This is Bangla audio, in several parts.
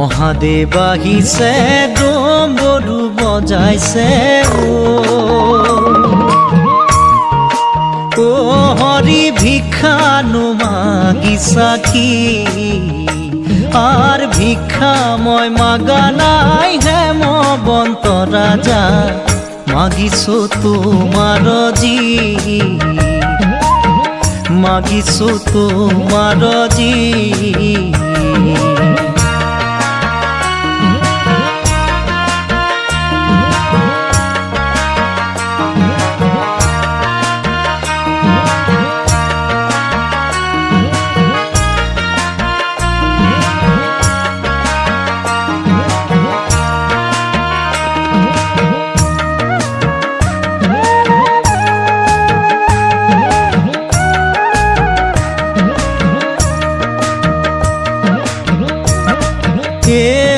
মহাদেৱ আহিছে ডম্বৰু বজাইছে ও হৰি ভিক্ষানো মাগিছা কি আর ভিক্ষা মই মাগা নাই হেমবন্ত রাজা মাগিছো তোমার জি মাগিছো তোমার জি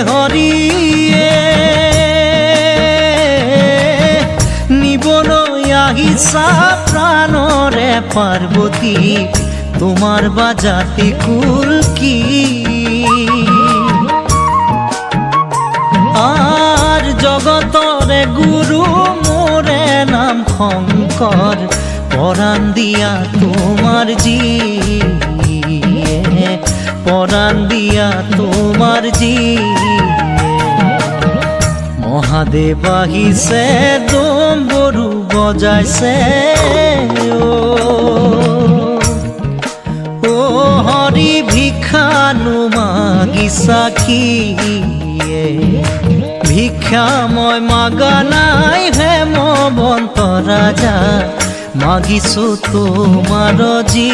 হরিয়ে নিবলৈ আহিছা প্ৰাণৰে পাৰ্বতী তোমাৰ বাজাতি কুল কি আর জগতৰে গুৰু মোৰে নাম শংকৰ পৰাণ দিয়া তোমাৰ জি পরাণ দিয়া তোমার জি মহাদেৱ আহিছে ডম্বৰু বজাইছে ও হৰি ভিক্ষানো মাগিছা কি ভিক্ষা মই মাগা নাই হেমবন্ত ৰাজা মাগিছো তোমার জি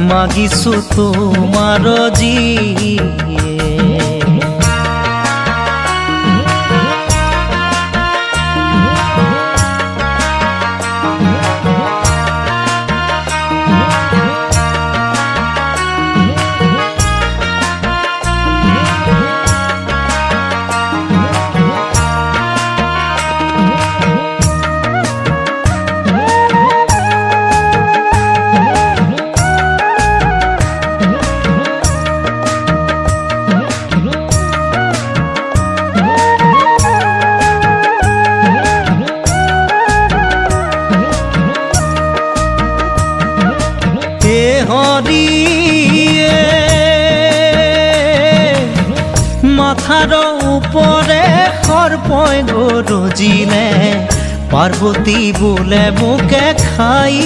মাগিছো তোমার জি হরিয়ে মাথার উপরে সর্পই গরজিলে পার্বতী বোলে মোকে খাই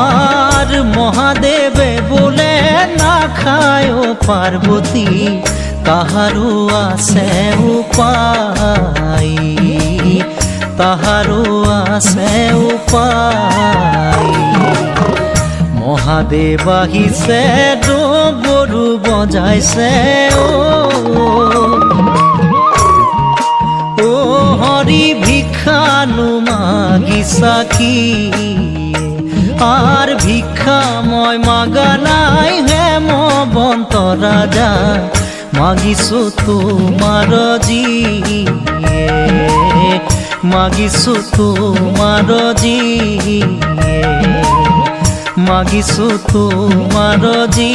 আর মহাদেবে বোলে না খায় পার্বতী তাহারও আছে উপায় তাহারও আছে উপায় মহাদেৱ আহিছে ডম্বৰু বজাইছে ও হৰি ভিক্ষানো মাগিছা কি আর ভিক্ষা মই মাগা নাই হেমবন্ত রাজা মাগিছো তোমার জি মাগিছো তোমার জি মাগিছো তোমার জি